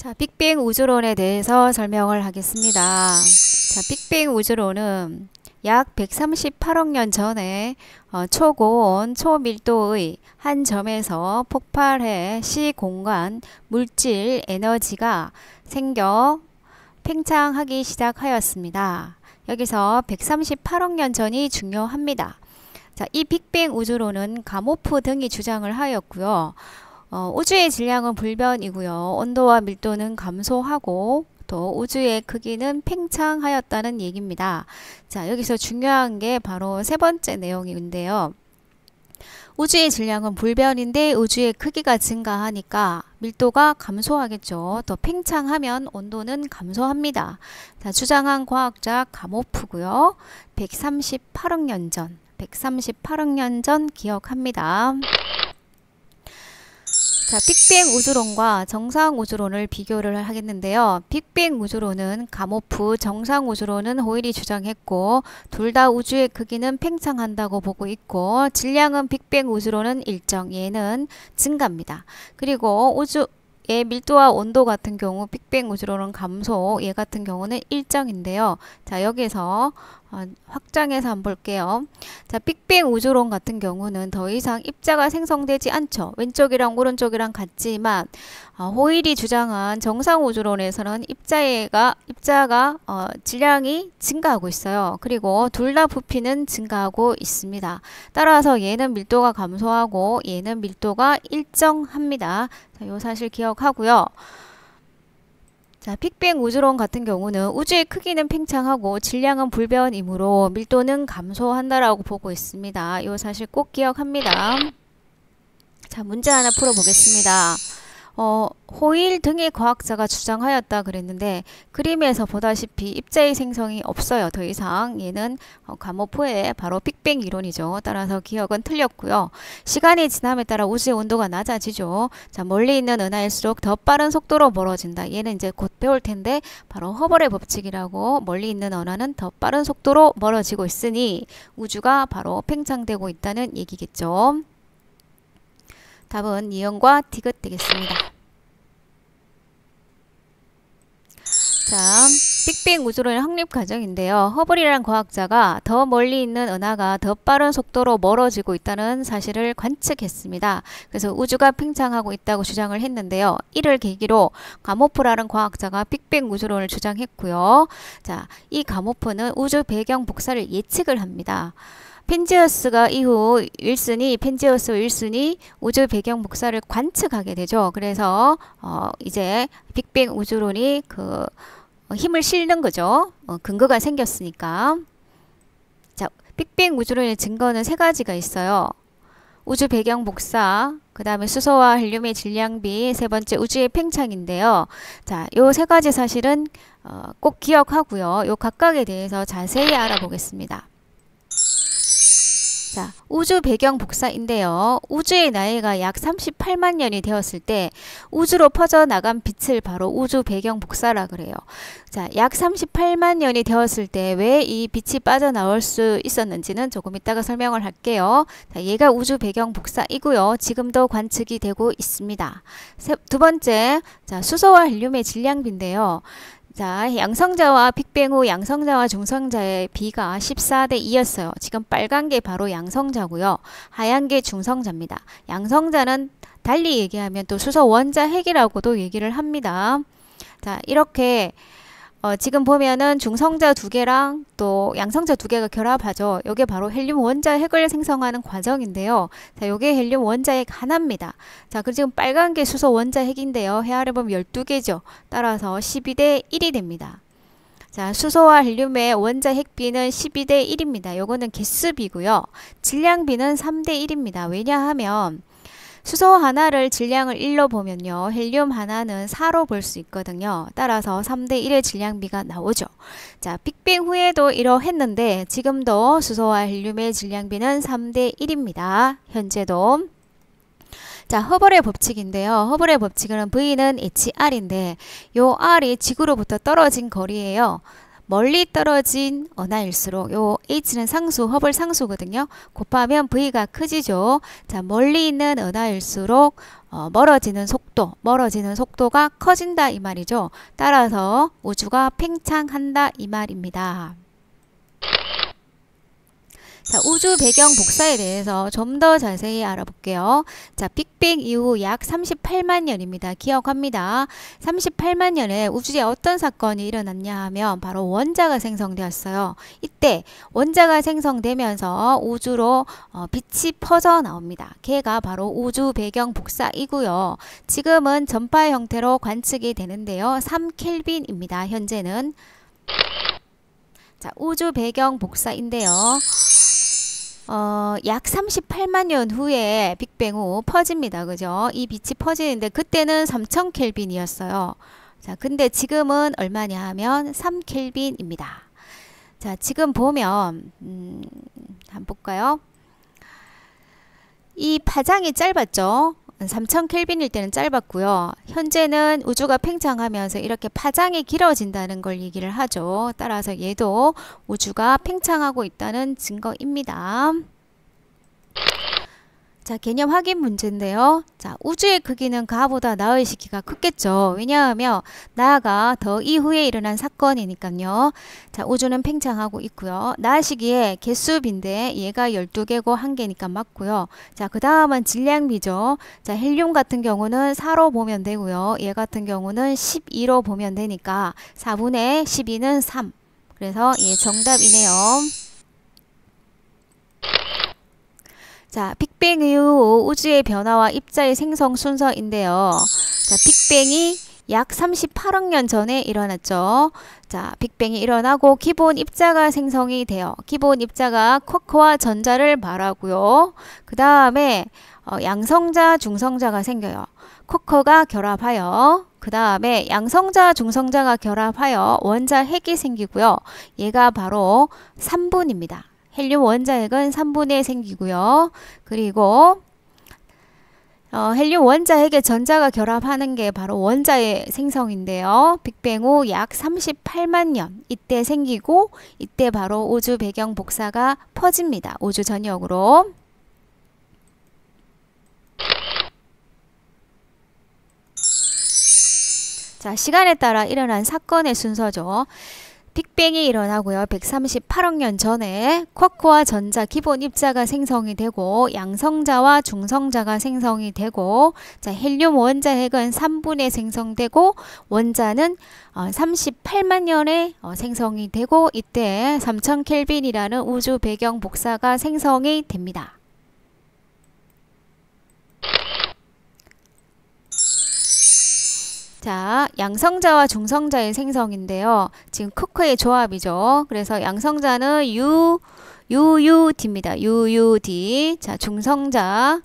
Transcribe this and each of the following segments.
자, 빅뱅 우주론에 대해서 설명을 하겠습니다. 자, 빅뱅 우주론은 약 138억 년 전에 초고온 초밀도의 한 점에서 폭발해 시공간 물질 에너지가 생겨 팽창하기 시작하였습니다. 여기서 138억 년 전이 중요합니다. 자, 이 빅뱅 우주론은 가모프 등이 주장을 하였고요. 우주의 질량은 불변이고요. 온도와 밀도는 감소하고 또 우주의 크기는 팽창하였다는 얘기입니다. 자, 여기서 중요한 게 바로 세 번째 내용인데요. 우주의 질량은 불변인데 우주의 크기가 증가하니까 밀도가 감소하겠죠. 또 팽창하면 온도는 감소합니다. 자, 주장한 과학자 가모프고요. 138억 년 전, 138억 년 전 기억합니다. 자, 빅뱅 우주론과 정상 우주론을 비교를 하겠는데요. 빅뱅 우주론은 가모프, 정상 우주론은 호일이 주장했고 둘 다 우주의 크기는 팽창한다고 보고 있고 질량은 빅뱅 우주론은 일정, 얘는 증가입니다. 그리고 우주의 밀도와 온도 같은 경우 빅뱅 우주론은 감소, 얘 같은 경우는 일정인데요. 자, 여기서 확장해서 한번 볼게요. 자, 빅뱅 우주론 같은 경우는 더 이상 입자가 생성되지 않죠. 왼쪽이랑 오른쪽이랑 같지만 호일이 주장한 정상 우주론에서는 입자가 질량이 증가하고 있어요. 그리고 둘 다 부피는 증가하고 있습니다. 따라서 얘는 밀도가 감소하고 얘는 밀도가 일정합니다. 자, 이 사실 기억하고요. 자, 빅뱅 우주론 같은 경우는 우주의 크기는 팽창하고 질량은 불변이므로 밀도는 감소한다라고 보고 있습니다. 이 사실 꼭 기억합니다. 자, 문제 하나 풀어보겠습니다. 호일 등의 과학자가 주장하였다 그랬는데 그림에서 보다시피 입자의 생성이 없어요. 더 이상 얘는 가모프의 바로 빅뱅 이론이죠. 따라서 기억은 틀렸고요. 시간이 지남에 따라 우주의 온도가 낮아지죠. 자, 멀리 있는 은하일수록 더 빠른 속도로 멀어진다. 얘는 이제 곧 배울 텐데 바로 허벌의 법칙이라고 멀리 있는 은하는 더 빠른 속도로 멀어지고 있으니 우주가 바로 팽창되고 있다는 얘기겠죠. 답은 니은과 디귿 되겠습니다. 자, 빅뱅 우주론의 확립 과정인데요. 허블이라는 과학자가 더 멀리 있는 은하가 더 빠른 속도로 멀어지고 있다는 사실을 관측했습니다. 그래서 우주가 팽창하고 있다고 주장을 했는데요. 이를 계기로 가모프라는 과학자가 빅뱅 우주론을 주장했고요. 자, 이 가모프는 우주 배경 복사를 예측을 합니다. 펜지어스가 이후 펜지어스 윌슨이 우주 배경 복사를 관측하게 되죠. 그래서 이제 빅뱅 우주론이 힘을 실는 거죠. 근거가 생겼으니까. 자, 빅뱅 우주론의 증거는 세 가지가 있어요. 우주 배경 복사, 그 다음에 수소와 헬륨의 질량비, 세 번째 우주의 팽창인데요. 자, 요 세 가지 사실은 꼭 기억하고요. 요 각각에 대해서 자세히 알아보겠습니다. 자, 우주 배경 복사인데요. 우주의 나이가 약 38만 년이 되었을 때 우주로 퍼져나간 빛을 바로 우주 배경 복사라 그래요. 자, 약 38만 년이 되었을 때 왜 이 빛이 빠져나올 수 있었는지는 조금 이따가 설명을 할게요. 자, 얘가 우주 배경 복사이고요. 지금도 관측이 되고 있습니다. 두 번째, 자, 수소와 헬륨의 질량비인데요. 자, 양성자와 빅뱅 후 양성자와 중성자의 비가 14대 2였어요. 지금 빨간 게 바로 양성자고요. 하얀 게 중성자입니다. 양성자는 달리 얘기하면 또 수소 원자 핵이라고도 얘기를 합니다. 자, 이렇게 지금 보면은 중성자 두 개랑 또 양성자 두 개가 결합하죠. 이게 바로 헬륨 원자 핵을 생성하는 과정인데요. 자, 요게 헬륨 원자 핵 하나입니다. 자, 그리고 지금 빨간 게 수소 원자 핵인데요. 헤아려 보면 12개죠. 따라서 12대 1이 됩니다. 자, 수소와 헬륨의 원자 핵비는 12대 1입니다. 요거는 개수비고요. 질량비는 3대 1입니다. 왜냐하면 수소 하나를 질량을 1로 보면요. 헬륨 하나는 4로 볼 수 있거든요. 따라서 3대 1의 질량비가 나오죠. 자, 빅뱅 후에도 이러했는데 지금도 수소와 헬륨의 질량비는 3대 1입니다. 현재도. 자, 허벌의 법칙인데요. 허벌의 법칙은 V는 HR인데 요 R이 지구로부터 떨어진 거리예요. 멀리 떨어진 은하일수록 요 H는 상수, 허블 상수거든요. 곱하면 V가 크지죠. 자, 멀리 있는 은하일수록 멀어지는 속도가 커진다 이 말이죠. 따라서 우주가 팽창한다 이 말입니다. 자, 우주 배경 복사에 대해서 좀 더 자세히 알아볼게요. 자, 빅뱅 이후 약 38만 년입니다. 기억합니다. 38만 년에 우주에 어떤 사건이 일어났냐 하면 바로 원자가 생성되었어요. 이때 원자가 생성되면서 우주로 빛이 퍼져 나옵니다. 걔가 바로 우주 배경 복사이고요. 지금은 전파 형태로 관측이 되는데요. 3켈빈입니다. 현재는. 자, 우주 배경 복사인데요. 약 38만 년 후에 빅뱅 후 퍼집니다. 그죠? 이 빛이 퍼지는데 그때는 3000켈빈이었어요. 자, 근데 지금은 얼마냐 하면 3켈빈입니다. 자, 지금 보면 한번 볼까요? 이 파장이 짧았죠? 3000켈빈일 때는 짧았고요. 현재는 우주가 팽창하면서 이렇게 파장이 길어진다는 걸 얘기를 하죠. 따라서 얘도 우주가 팽창하고 있다는 증거입니다. 자, 개념 확인 문제인데요. 자, 우주의 크기는 가보다 나의 시기가 크겠죠. 왜냐하면 나가 더 이후에 일어난 사건이니까요. 자, 우주는 팽창하고 있고요. 나 시기에 개수비인데 얘가 12개고 1개니까 맞고요. 자, 그 다음은 질량비죠. 자, 헬륨 같은 경우는 4로 보면 되고요. 얘 같은 경우는 12로 보면 되니까 4분의 12는 3. 그래서 얘 정답이네요. 자, 빅뱅 이후 우주의 변화와 입자의 생성 순서인데요. 자, 빅뱅이 약 38억 년 전에 일어났죠. 자, 빅뱅이 일어나고 기본 입자가 생성이 돼요. 기본 입자가 쿼크와 전자를 말하고요. 그 다음에 양성자, 중성자가 생겨요. 쿼크가 결합하여 그 다음에 양성자, 중성자가 결합하여 원자 핵이 생기고요. 얘가 바로 3분입니다. 헬륨 원자핵은 3분에 생기고요. 그리고 헬륨 원자핵에 전자가 결합하는 게 바로 원자의 생성인데요. 빅뱅 후 약 38만 년 이때 생기고 이때 바로 우주 배경 복사가 퍼집니다. 우주 전역으로. 자, 시간에 따라 일어난 사건의 순서죠. 빅뱅이 일어나고요. 138억 년 전에 쿼크와 전자 기본 입자가 생성이 되고 양성자와 중성자가 생성이 되고 자, 헬륨 원자핵은 3분에 생성되고 원자는 38만 년에 생성이 되고 이때 3000켈빈이라는 우주 배경 복사가 생성이 됩니다. 자, 양성자와 중성자의 생성인데요. 지금 쿼크의 조합이죠. 그래서 양성자는 UUD입니다. UUD. 자, 중성자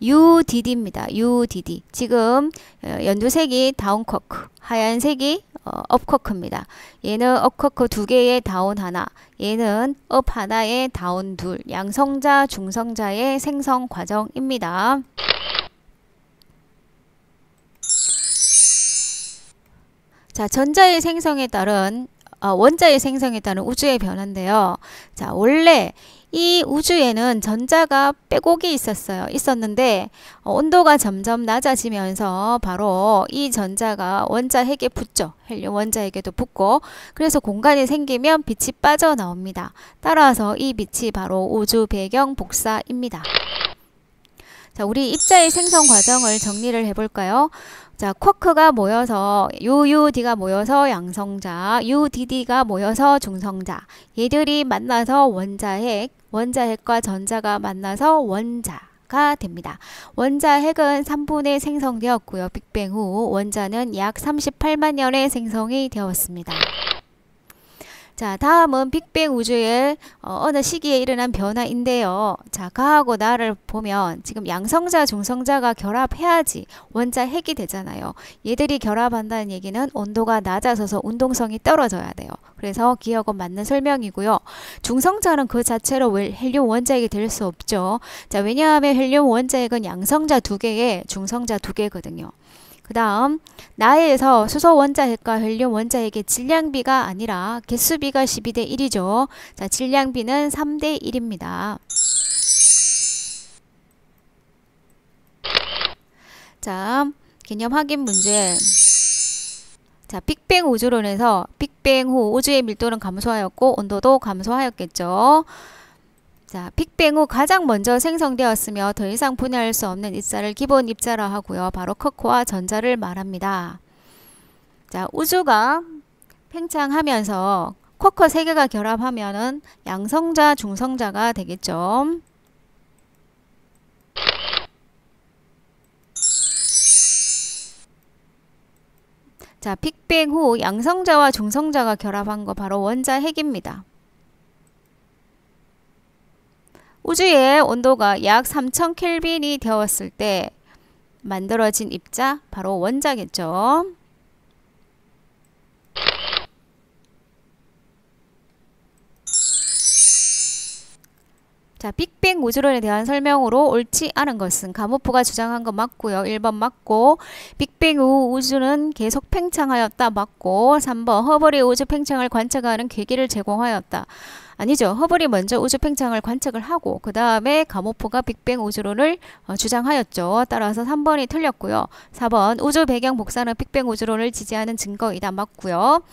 UDD입니다. UDD. 지금 연두색이 다운 쿼크, 하얀색이 업 쿼크입니다. 얘는 업 쿼크 2개의 다운 하나, 얘는 업 하나의 다운 둘. 양성자, 중성자의 생성 과정입니다. 자, 전자의 생성에 따른 원자의 생성에 따른 우주의 변화인데요. 자, 원래 이 우주에는 전자가 빼곡이 있었는데 온도가 점점 낮아지면서 바로 이 전자가 원자핵에 붙죠. 헬륨 원자핵에도 붙고 그래서 공간이 생기면 빛이 빠져나옵니다. 따라서 이 빛이 바로 우주 배경 복사입니다. 자, 우리 입자의 생성 과정을 정리를 해볼까요? 자, 쿼크가 모여서 UUD가 모여서 양성자, UDD가 모여서 중성자. 얘들이 만나서 원자핵, 원자핵과 전자가 만나서 원자가 됩니다. 원자핵은 3분에 생성되었고요. 빅뱅 후 원자는 약 38만 년에 생성이 되었습니다. 자, 다음은 빅뱅 우주의 어느 시기에 일어난 변화인데요. 자, 가하고 나를 보면 지금 양성자, 중성자가 결합해야지 원자 핵이 되잖아요. 얘들이 결합한다는 얘기는 온도가 낮아져서 운동성이 떨어져야 돼요. 그래서 기억은 맞는 설명이고요. 중성자는 그 자체로 헬륨 원자핵이 될 수 없죠. 자, 왜냐하면 헬륨 원자핵은 양성자 2개에 중성자 2개거든요. 그 다음 나에서 수소 원자핵과 헬륨 원자핵의 질량비가 아니라 개수비가 12대 1이죠. 자, 질량비는 3대 1입니다. 자, 개념 확인 문제. 자, 빅뱅 우주론에서 빅뱅 후 우주의 밀도는 감소하였고 온도도 감소하였겠죠. 자, 빅뱅 후 가장 먼저 생성되었으며 더 이상 분해할 수 없는 입자를 기본 입자라 하고요. 바로 쿼크와 전자를 말합니다. 자, 우주가 팽창하면서 쿼크 3개가 결합하면은 양성자, 중성자가 되겠죠. 자, 빅뱅 후 양성자와 중성자가 결합한 거 바로 원자핵입니다. 우주의 온도가 약 3000켈빈이 되었을 때 만들어진 입자 바로 원자겠죠. 자, 빅뱅 우주론에 대한 설명으로 옳지 않은 것은 가모프가 주장한 거 맞고요. 1번 맞고, 빅뱅 후 우주는 계속 팽창하였다 맞고, 3번 허블이 우주 팽창을 관측하는 계기를 제공하였다. 아니죠. 허블이 먼저 우주 팽창을 관측을 하고 그 다음에 가모프가 빅뱅 우주론을 주장하였죠. 따라서 3번이 틀렸고요. 4번 우주 배경 복사는 빅뱅 우주론을 지지하는 증거이다 맞고요.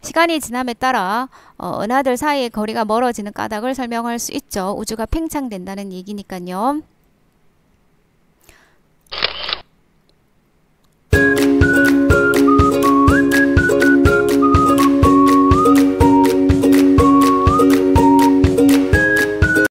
시간이 지남에 따라 은하들 사이의 거리가 멀어지는 까닭을 설명할 수 있죠. 우주가 팽창된다는 얘기니까요.